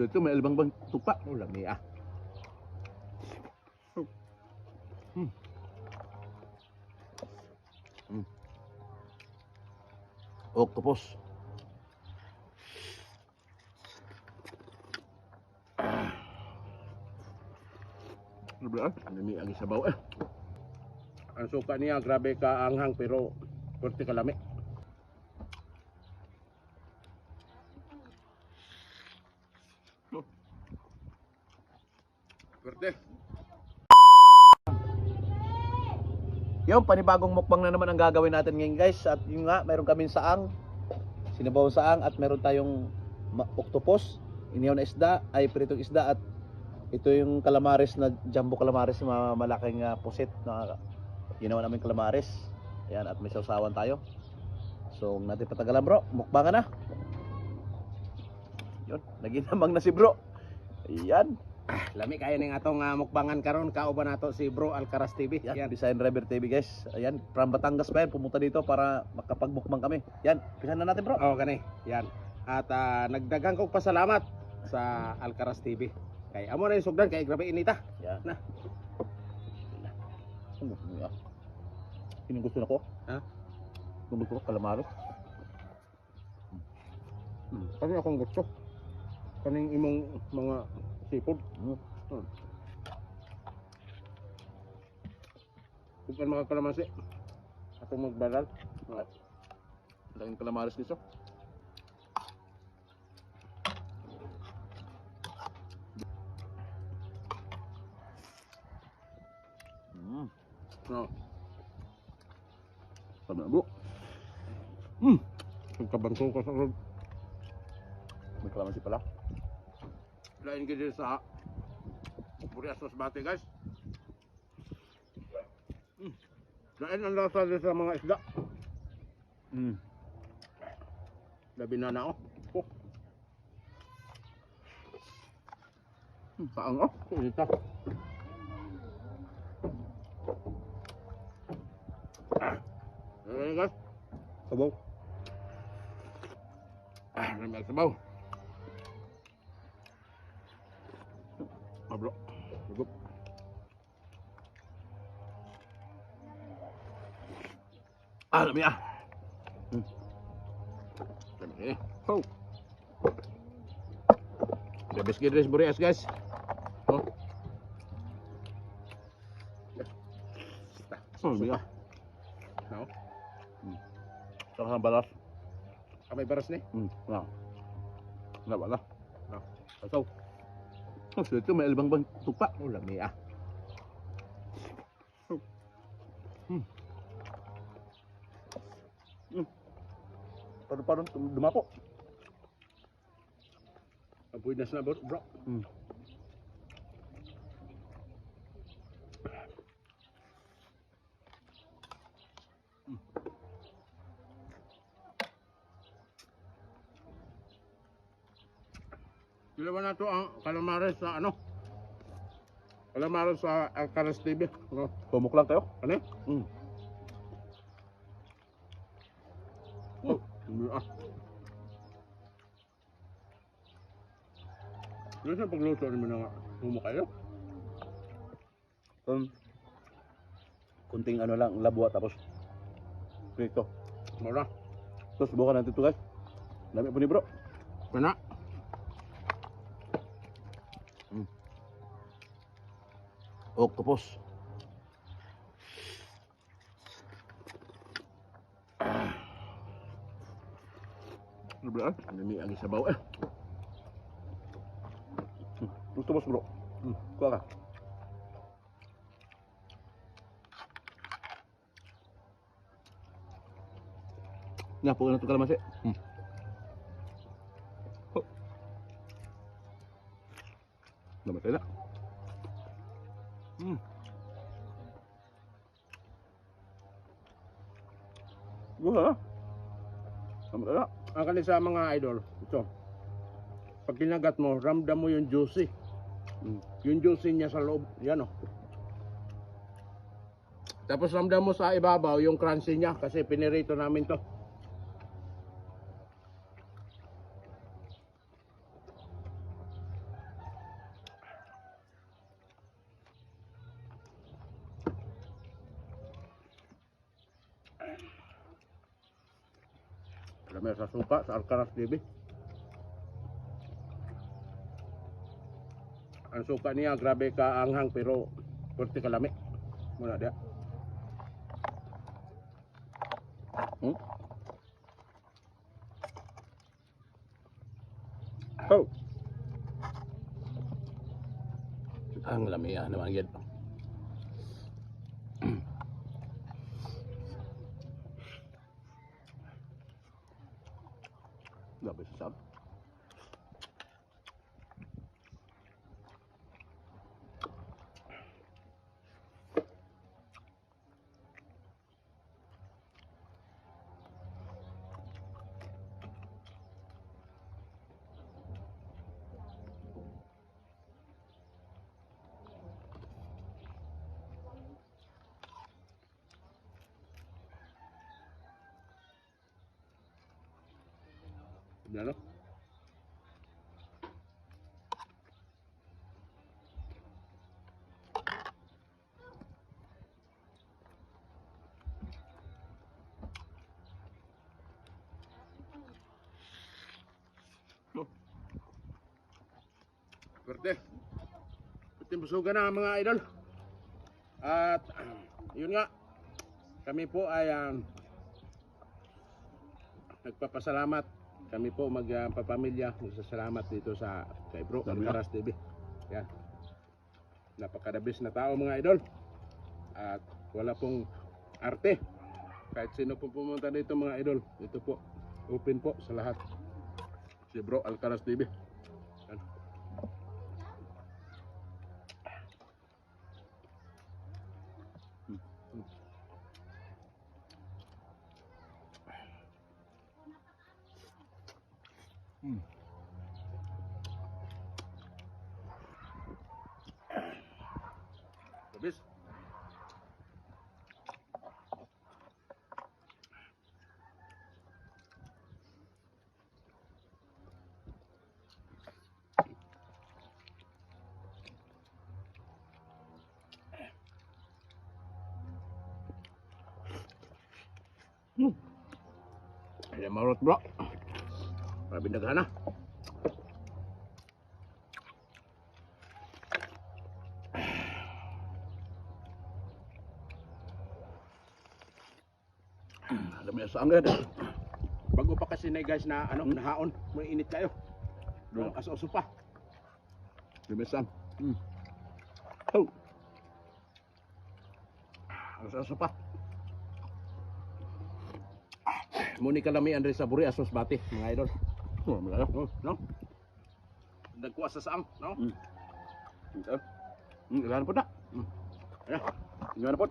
So ito may albang bang tupa. Oh, lami ah. Octopus. Lami ang isabaw eh. Ang suka niya grabe ka anghang pero kurti ka lami. Kurti. Yung panibagong mukbang na naman ang gagawin natin ngayon guys. At yung nga, mayroon kaming saang, sinabawang saang, at meron tayong octopus, inihaw na isda, ay pritong isda, at ito yung calamares na jumbo calamares na malaking pusit na ginawa namin calamares. Ayan, at may sausawan tayo. So natin patagalan bro, mukbangan na. Yun, naginamang na si bro. Ayan. Lami kaya ning atong mukbangan karon, kauban nato si Bro Alcaraz TV. Yan, Design River TV guys. Ayan, from Batangas pa yan, pumunta dito para makapagmukbang kami. Yan, pisan na natin bro. Oh, kani. Yan. At nagdagang kong pasalamat sa Alcaraz TV. Kay amo na yung sugdan kay grabe inita. Yan. Na. Ini gusto na ko. Ha? Gusto ko calamari. Kani akong gusto. Kaning imong mga seafood. Bukan mga kalamansi. Atong magbalal. Laging calamares gusto. No. Sabi na bro. Pagkabangko ko sa road. May calamansi pala. Lain ka din sa Burias Masbate guys. Lain ang lasa din sa mga isda. Labi na na oh. Paang oh. Ito. Ayan guys. Sabaw. Namay sabaw. Bro, cukup. Dami ah. Dami. Oh. Habis gidres Burias guys. Oh. Dami ah. No. Sarang balas. May baras ni? Nah. Enggak wala. No. Atau. Oh, so ito may albang bang tupa. Oh, lami ah. Paru-paru dumapo. Apoy na bro. Dalawa na to ang calamares sa ano? Calamares sa Alcaraz TV. No? Pumuk lang tayo. Ano? Oh, ah. Ano sa pagluto naman ng humok kayo? Kunting ano lang, labwa tapos prito. Mura. Terus subukan natin ito guys. Dami po ni bro. Mana? Octopus. Berbeda, demi lagi sabaw eh. Octopus bro. Kuha ka. Nga po na ito kalamansi. Namatay na. Wala. Namatay na. Ang kanin sa mga idol, ito. Pag kinagat mo, ramdam mo yung juicy. Yung juicy niya sa loob, yan oh. Tapos ramdam mo sa ibabaw yung crunchy niya kasi pinirito namin to. Kami sa suka sa Alcaraz TV. Ang suka niya grabe ka anghang pero kurti kalami. Muna dia. Oh. Ang lamiya naman yan. Grabe sa sab. Ano? Pwede. Pwede busugan na mga idol. At yun nga. Kami po ay nagpapasalamat. Kami po magpapamilya. Magsasalamat dito sa kay Bro Alcaraz TV. Yan. Napakadabis na tao mga idol. At wala pong arte. Kahit sino pong pumunta dito mga idol. Ito po. Open po sa lahat. Si Bro Alcaraz TV. Yan. Habis. Ay, marot bro. Grabe daghan na. Alam mo sa angin. Bago pa kasi na guys na nahaon, may init kayo. Doon aso pa. Lumisan. Oh. Aso pa. Muni kalami Andre sa buri asos bati mga idol. Oh, malayo. No? Dagkuha sa saang, no? Ilan po na? Ayan. Ilan po?